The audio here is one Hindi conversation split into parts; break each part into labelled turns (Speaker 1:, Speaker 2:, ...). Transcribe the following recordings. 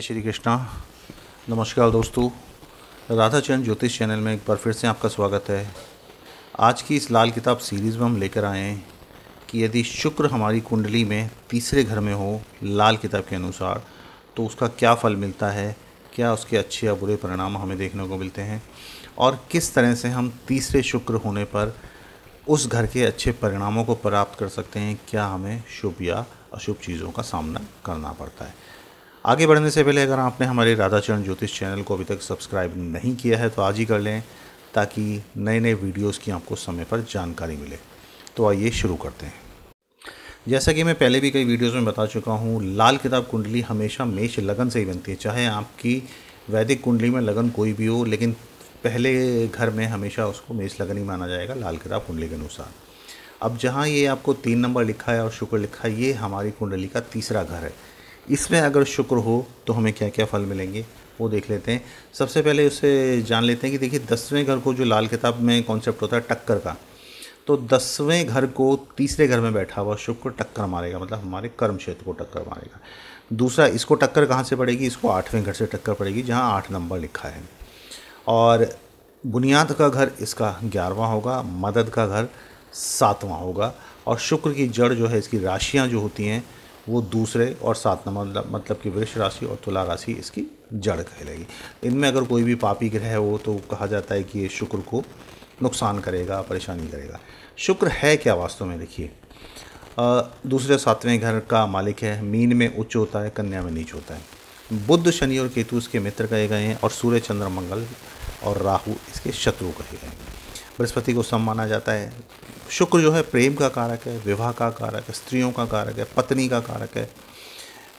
Speaker 1: श्री कृष्णा। नमस्कार दोस्तों, राधा चरण ज्योतिष चैनल में एक बार फिर से आपका स्वागत है। आज की इस लाल किताब सीरीज़ में हम लेकर आए हैं कि यदि शुक्र हमारी कुंडली में तीसरे घर में हो लाल किताब के अनुसार तो उसका क्या फल मिलता है, क्या उसके अच्छे या बुरे परिणाम हमें देखने को मिलते हैं और किस तरह से हम तीसरे शुक्र होने पर उस घर के अच्छे परिणामों को प्राप्त कर सकते हैं, क्या हमें शुभ या अशुभ चीज़ों का सामना करना पड़ता है। आगे बढ़ने से पहले अगर आपने हमारे राधा चरण ज्योतिष चैनल को अभी तक सब्सक्राइब नहीं किया है तो आज ही कर लें ताकि नए नए वीडियोस की आपको समय पर जानकारी मिले। तो आइए शुरू करते हैं। जैसा कि मैं पहले भी कई वीडियोस में बता चुका हूँ, लाल किताब कुंडली हमेशा मेष लगन से ही बनती है। चाहे आपकी वैदिक कुंडली में लगन कोई भी हो, लेकिन पहले घर में हमेशा उसको मेष लगन ही माना जाएगा लाल किताब कुंडली के अनुसार। अब जहाँ ये आपको 3 नंबर लिखा है और शुक्र लिखा है, ये हमारी कुंडली का तीसरा घर है। इसमें अगर शुक्र हो तो हमें क्या क्या फल मिलेंगे वो देख लेते हैं। सबसे पहले उससे जान लेते हैं कि देखिए 10वें घर को जो लाल किताब में कॉन्सेप्ट होता है टक्कर का, तो 10वें घर को तीसरे घर में बैठा हुआ शुक्र टक्कर मारेगा, मतलब हमारे कर्म क्षेत्र को टक्कर मारेगा। दूसरा, इसको टक्कर कहाँ से पड़ेगी? इसको 8वें घर से टक्कर पड़ेगी जहाँ 8 नंबर लिखा है। और बुनियाद का घर इसका 11वां होगा, मदद का घर 7वां होगा और शुक्र की जड़ जो है, इसकी राशियाँ जो होती हैं वो दूसरे और 7 नंबर मतलब कि वृष राशि और तुला राशि इसकी जड़ कहलाएगी। इनमें अगर कोई भी पापी ग्रह है वो तो कहा जाता है कि ये शुक्र को नुकसान करेगा, परेशानी करेगा। शुक्र है क्या वास्तव में? देखिए, दूसरे 7वें घर का मालिक है, मीन में उच्च होता है, कन्या में नीच होता है। बुध, शनि और केतु इसके मित्र कहे गए हैं और सूर्य, चंद्र, मंगल और राहु इसके शत्रु कहे गए हैं। बृहस्पति को सम माना जाता है। शुक्र जो है प्रेम का कारक है, विवाह का कारक है, स्त्रियों का कारक है, पत्नी का कारक है,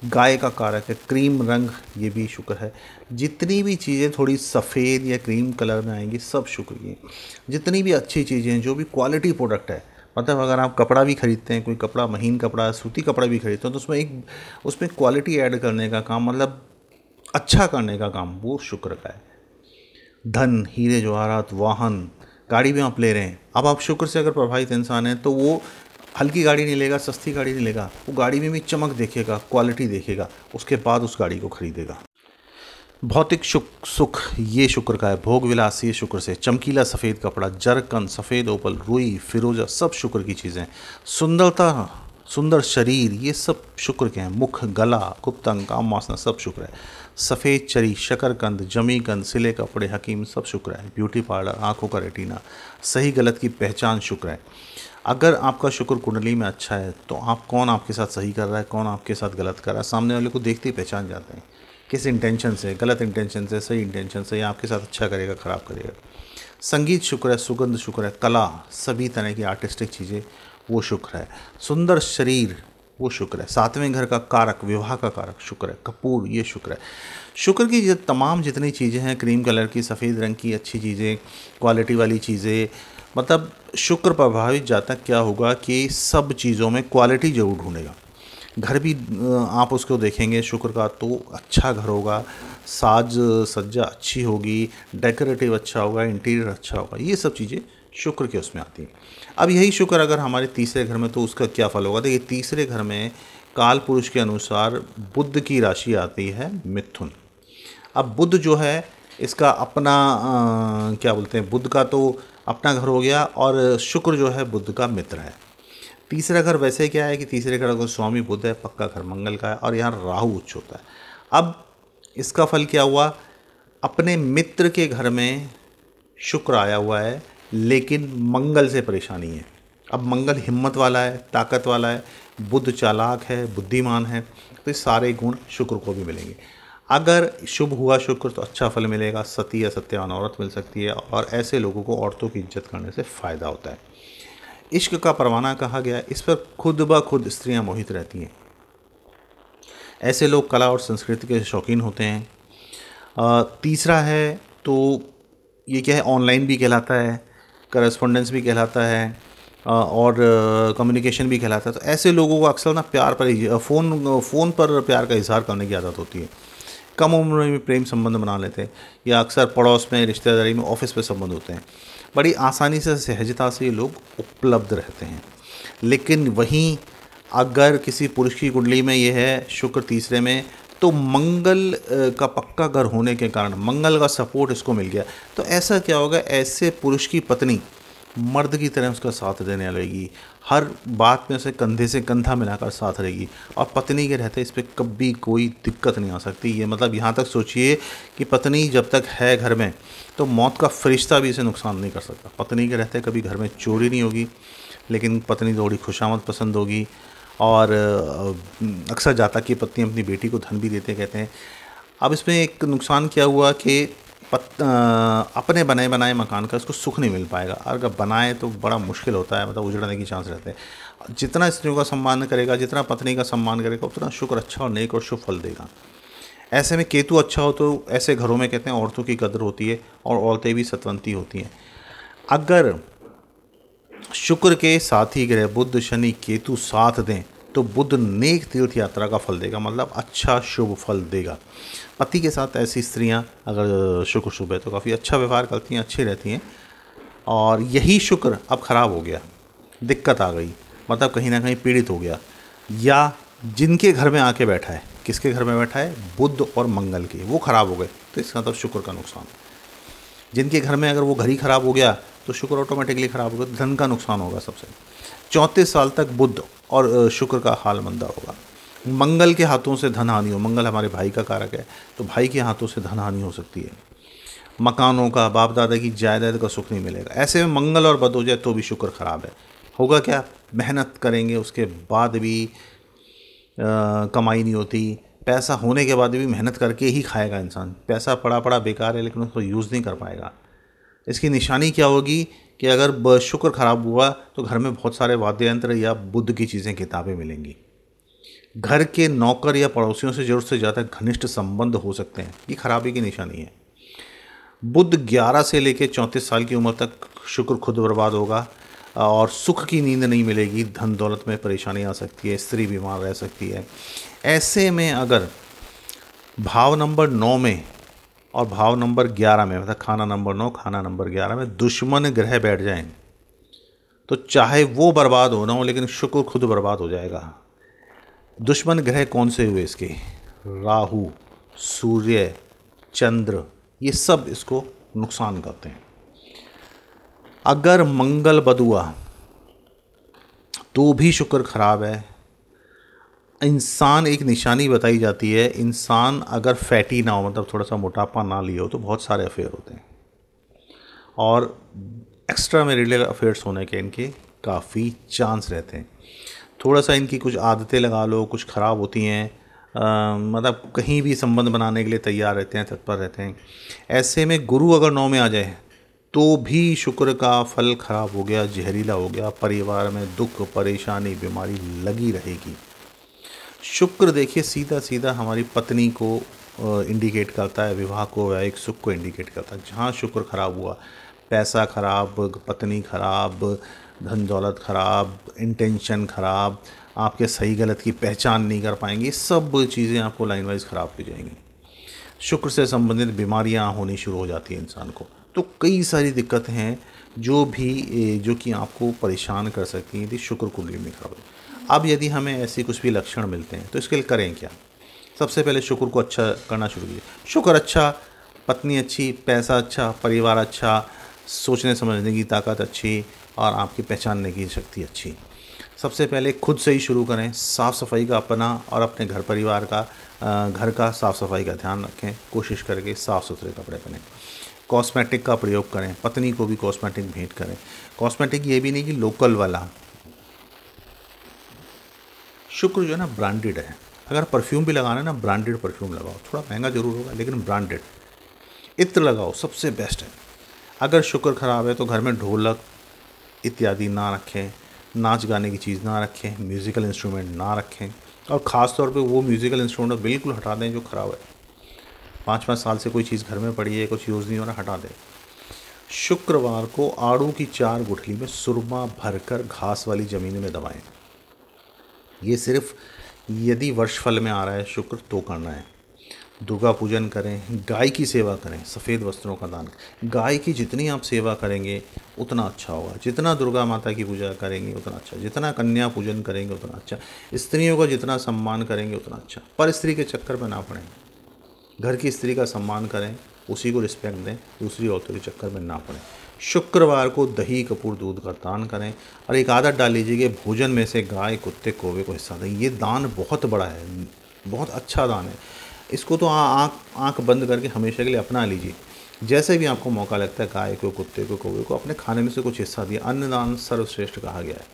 Speaker 1: गाय का कारक है, क्रीम रंग ये भी शुक्र है। जितनी भी चीज़ें थोड़ी सफ़ेद या क्रीम कलर में आएंगी सब शुक्र की। जितनी भी अच्छी चीज़ें हैं, जो भी क्वालिटी प्रोडक्ट है, मतलब अगर आप कपड़ा भी खरीदते हैं, कोई कपड़ा महीन कपड़ा, सूती कपड़ा भी खरीदते हैं, तो उसमें क्वालिटी ऐड करने का काम, मतलब अच्छा करने का काम, वो शुक्र का है। धन, हीरे जवाहरात, वाहन, गाड़ी भी आप ले रहे हैं, अब आप शुक्र से अगर प्रभावित इंसान हैं तो वो हल्की गाड़ी नहीं लेगा, सस्ती गाड़ी नहीं लेगा, वो गाड़ी में भी चमक देखेगा, क्वालिटी देखेगा, उसके बाद उस गाड़ी को खरीदेगा। भौतिक सुख ये शुक्र का है। भोग विलास ये शुक्र से। चमकीला सफ़ेद कपड़ा, जरकन, सफ़ेद ओपल, रुई, फिरोजा सब शुक्र की चीज़ें। सुंदरता, सुंदर शरीर ये सब शुक्र के हैं। मुख, गला, गुप्त अंग, काम वासना सब शुक्र है। सफ़ेद चरी, शकरकंद, जमीकंद, सिले कपड़े, हकीम सब शुक्र है। ब्यूटी पार्लर, आंखों का रेटिना, सही गलत की पहचान शुक्र है। अगर आपका शुक्र कुंडली में अच्छा है तो आप कौन आपके साथ सही कर रहा है, कौन आपके साथ गलत कर रहा है, सामने वाले को देखते ही पहचान जाते हैं। किस इंटेंशन से, गलत इंटेंशन से, सही इंटेंशन से, या आपके साथ अच्छा करेगा, ख़राब करेगा। संगीत शुक्र है, सुगंध शुक्र है, कला, सभी तरह की आर्टिस्टिक चीज़ें वो शुक्र है। सुंदर शरीर वो शुक्र है। 7वें घर का कारक, विवाह का कारक शुक्र है। कपूर ये शुक्र है। शुक्र की तमाम जितनी चीज़ें हैं, क्रीम कलर की, सफ़ेद रंग की अच्छी चीज़ें, क्वालिटी वाली चीज़ें, मतलब शुक्र प्रभावित जाता क्या होगा कि सब चीज़ों में क्वालिटी जरूर ढूंढेगा। घर भी आप उसको देखेंगे शुक्र का तो अच्छा घर होगा, साज सज्जा अच्छी होगी, डेकोरेटिव अच्छा होगा, इंटीरियर अच्छा होगा, ये सब चीज़ें शुक्र के उसमें आती हैं। अब यही शुक्र अगर हमारे तीसरे घर में तो उसका क्या फल होगा? देखिए, तीसरे घर में काल पुरुष के अनुसार बुध की राशि आती है मिथुन। अब बुध जो है इसका अपना क्या बोलते हैं, बुध का तो अपना घर हो गया और शुक्र जो है बुध का मित्र है। तीसरा घर वैसे क्या है कि तीसरे घर का स्वामी बुध है, पक्का घर मंगल का है और यहाँ राहु उच्च होता है। अब इसका फल क्या हुआ? अपने मित्र के घर में शुक्र आया हुआ है लेकिन मंगल से परेशानी है। अब मंगल हिम्मत वाला है, ताकत वाला है, बुध चालाक है, बुद्धिमान है, तो ये सारे गुण शुक्र को भी मिलेंगे। अगर शुभ हुआ शुक्र तो अच्छा फल मिलेगा, सती या सत्यवान औरत मिल सकती है और ऐसे लोगों को औरतों की इज्जत करने से फ़ायदा होता है। इश्क का परवाना कहा गया, इस पर खुद ब खुद स्त्रियां मोहित रहती हैं। ऐसे लोग कला और संस्कृति के शौकीन होते हैं। तीसरा है तो ये क्या है, ऑनलाइन भी कहलाता है, करस्पॉन्डेंस भी कहलाता है और कम्युनिकेशन भी कहलाता है। तो ऐसे लोगों को अक्सर ना प्यार पर फ़ोन पर प्यार का इजहार करने की आदत होती है। कम उम्र में प्रेम संबंध बना लेते हैं या अक्सर पड़ोस में, रिश्तेदारी में, ऑफिस में संबंध होते हैं। बड़ी आसानी से, सहजता से ये लोग उपलब्ध रहते हैं। लेकिन वहीं अगर किसी पुरुष की कुंडली में ये है शुक्र तीसरे में, तो मंगल का पक्का घर होने के कारण मंगल का सपोर्ट इसको मिल गया, तो ऐसा क्या होगा, ऐसे पुरुष की पत्नी मर्द की तरह उसका साथ देने लगेगी, हर बात में से कंधा मिलाकर साथ रहेगी, और पत्नी के रहते इस पर कभी कोई दिक्कत नहीं आ सकती। ये मतलब यहाँ तक सोचिए कि पत्नी जब तक है घर में तो मौत का फरिश्ता भी इसे नुकसान नहीं कर सकता। पत्नी के रहते कभी घर में चोरी नहीं होगी, लेकिन पत्नी थोड़ी खुशामद पसंद होगी। और अक्सर जातक की पत्नी अपनी बेटी को धन भी देते कहते हैं। अब इसमें एक नुकसान क्या हुआ कि अपने बने बनाए मकान का उसको सुख नहीं मिल पाएगा। अगर बनाए तो बड़ा मुश्किल होता है, मतलब उजड़ने की चांस रहते हैं। जितना स्त्रियों का सम्मान करेगा, जितना पत्नी का सम्मान करेगा, उतना शुक्र अच्छा और नेक और शुभ फल देगा। ऐसे में केतु अच्छा हो तो ऐसे घरों में कहते हैं औरतों की कदर होती है और औरतें भी सतवंती होती हैं। अगर शुक्र के साथी ग्रह बुध शनि केतु साथ दें तो बुध नेक तीर्थ यात्रा का फल देगा, मतलब अच्छा शुभ फल देगा। पति के साथ ऐसी स्त्रियां अगर शुक्र शुभ है तो काफ़ी अच्छा व्यवहार करती हैं, अच्छी रहती हैं। और यही शुक्र अब ख़राब हो गया, दिक्कत आ गई, मतलब कहीं ना कहीं पीड़ित हो गया, या जिनके घर में आके बैठा है, किसके घर में बैठा है, बुध और मंगल के, वो ख़राब हो गए, तो इसका मतलब शुक्र का नुकसान। जिनके घर में अगर वो घर ही ख़राब हो गया तो शुक्र ऑटोमेटिकली ख़राब होगा, तो धन का नुकसान होगा सबसे। 34 साल तक बुध और शुक्र का हाल मंदा होगा। मंगल के हाथों से धन हानि हो, मंगल हमारे भाई का कारक है, तो भाई के हाथों से धन हानि हो सकती है। मकानों का, बाप दादा की जायदाद का सुख नहीं मिलेगा। ऐसे में मंगल और बद हो जाए तो भी शुक्र खराब है। होगा क्या, मेहनत करेंगे उसके बाद भी कमाई नहीं होती, पैसा होने के बाद भी मेहनत करके ही खाएगा इंसान, पैसा पड़ा पड़ा बेकार है लेकिन उसको यूज़ नहीं कर पाएगा। इसकी निशानी क्या होगी कि अगर शुक्र खराब हुआ तो घर में बहुत सारे वाद्य यंत्र या बुद्ध की चीज़ें, किताबें मिलेंगी। घर के नौकर या पड़ोसियों से ज़रूरत से ज़्यादा घनिष्ठ संबंध हो सकते हैं, ये खराबी की निशानी है। बुध 11 से लेकर 34 साल की उम्र तक शुक्र खुद बर्बाद होगा और सुख की नींद नहीं मिलेगी, धन दौलत में परेशानी आ सकती है, स्त्री बीमार रह सकती है। ऐसे में अगर भाव नंबर 9 में और भाव नंबर 11 में, मतलब खाना नंबर 9 खाना नंबर 11 में दुश्मन ग्रह बैठ जाएं तो चाहे वो बर्बाद होना हो लेकिन शुक्र खुद बर्बाद हो जाएगा। दुश्मन ग्रह कौन से हुए इसके, राहु, सूर्य, चंद्र, ये सब इसको नुकसान करते हैं। अगर मंगल बद हुआ तो भी शुक्र खराब है। इंसान, एक निशानी बताई जाती है, इंसान अगर फैटी ना हो, मतलब थोड़ा सा मोटापा ना लिया हो, तो बहुत सारे अफेयर होते हैं और एक्स्ट्रा मैरिटल अफेयर्स होने के इनके काफ़ी चांस रहते हैं। थोड़ा सा इनकी कुछ आदतें लगा लो, कुछ ख़राब होती हैं, मतलब कहीं भी संबंध बनाने के लिए तैयार रहते हैं, तत्पर रहते हैं। ऐसे में गुरु अगर 9 में आ जाए तो भी शुक्र का फल खराब हो गया, जहरीला हो गया, परिवार में दुख, परेशानी, बीमारी लगी रहेगी। शुक्र देखिए सीधा सीधा हमारी पत्नी को इंडिकेट करता है, विवाह को, वैवाहिक सुख को इंडिकेट करता है। जहाँ शुक्र खराब हुआ, पैसा खराब, पत्नी खराब, धन दौलत खराब, इंटेंशन खराब, आपके सही गलत की पहचान नहीं कर पाएंगे, सब चीज़ें आपको लाइन वाइज ख़राब की जाएंगी। शुक्र से संबंधित बीमारियां होनी शुरू हो जाती हैं इंसान को। तो कई सारी दिक्कतें हैं जो कि आपको परेशान कर सकती हैं यदि शुक्र कुंडली में खराब है। अब यदि हमें ऐसे कुछ भी लक्षण मिलते हैं तो इसके लिए करें क्या। सबसे पहले शुक्र को अच्छा करना शुरू कीजिए। शुक्र अच्छा, पत्नी अच्छी, पैसा अच्छा, परिवार अच्छा, सोचने समझने की ताकत अच्छी और आपकी पहचानने की शक्ति अच्छी। सबसे पहले खुद से ही शुरू करें, साफ़ सफाई का अपना और अपने घर परिवार का, घर का साफ़ सफाई का ध्यान रखें, कोशिश करके साफ़ सुथरे कपड़े पहनें। कॉस्मेटिक का प्रयोग करें, पत्नी को भी कॉस्मेटिक भेंट करें। कॉस्मेटिक ये भी नहीं कि लोकल वाला, शुक्र जो है ना ब्रांडेड है। अगर परफ्यूम भी लगाना है ना, ब्रांडेड परफ्यूम लगाओ, थोड़ा महंगा जरूर होगा लेकिन ब्रांडेड। इत्र लगाओ, सबसे बेस्ट है। अगर शुक्र खराब है तो घर में ढोलक इत्यादि ना रखें, नाच गाने की चीज़ ना रखें, म्यूज़िकल इंस्ट्रूमेंट ना रखें, और ख़ास तौर पे वो म्यूज़िकल इंस्ट्रूमेंट बिल्कुल हटा दें जो ख़राब है। 5-5 साल से कोई चीज़ घर में पड़ी है, कुछ यूज़ नहीं हो रहा, हटा दें। शुक्रवार को आड़ू की 4 गुठली में सुरमा भरकर घास वाली ज़मीन में दबाएं। ये सिर्फ यदि वर्षफल में आ रहा है शुक्र तो करना है। दुर्गा पूजन करें, गाय की सेवा करें, सफ़ेद वस्त्रों का दान करें। गाय की जितनी आप सेवा करेंगे उतना अच्छा होगा, जितना दुर्गा माता की पूजा करेंगे उतना अच्छा, जितना कन्या पूजन करेंगे उतना अच्छा, स्त्रियों का जितना सम्मान करेंगे उतना अच्छा। पर स्त्री के चक्कर में ना पड़ें, घर की स्त्री का सम्मान करें, उसी को रिस्पेक्ट दें, दूसरी औरतों के चक्कर में ना पड़ें। शुक्रवार को दही कपूर दूध का दान करें और एक आदत डाल लीजिए कि भोजन में से गाय कुत्ते कौवे को हिस्सा दें। ये दान बहुत बड़ा है, बहुत अच्छा दान है। इसको तो आँख बंद करके हमेशा के लिए अपना लीजिए। जैसे भी आपको मौका लगता है गाय को, कुत्ते को, कौवे को अपने खाने में से कुछ हिस्सा दिया। अन्नदान सर्वश्रेष्ठ कहा गया है।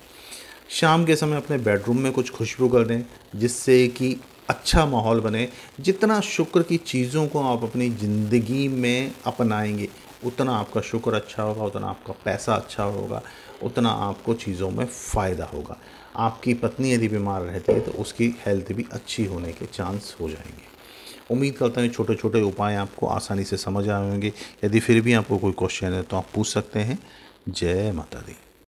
Speaker 1: शाम के समय अपने बेडरूम में कुछ खुशबू कर दें जिससे कि अच्छा माहौल बने। जितना शुक्र की चीज़ों को आप अपनी ज़िंदगी में अपनाएंगे उतना आपका शुक्र अच्छा होगा, उतना आपका पैसा अच्छा होगा, उतना आपको चीज़ों में फ़ायदा होगा। आपकी पत्नी यदि बीमार रहती है तो उसकी हेल्थ भी अच्छी होने के चांस हो जाएंगे। उम्मीद करता हूँ छोटे छोटे उपाय आपको आसानी से समझ आए होंगे। यदि फिर भी आपको कोई क्वेश्चन है तो आप पूछ सकते हैं। जय माता दी।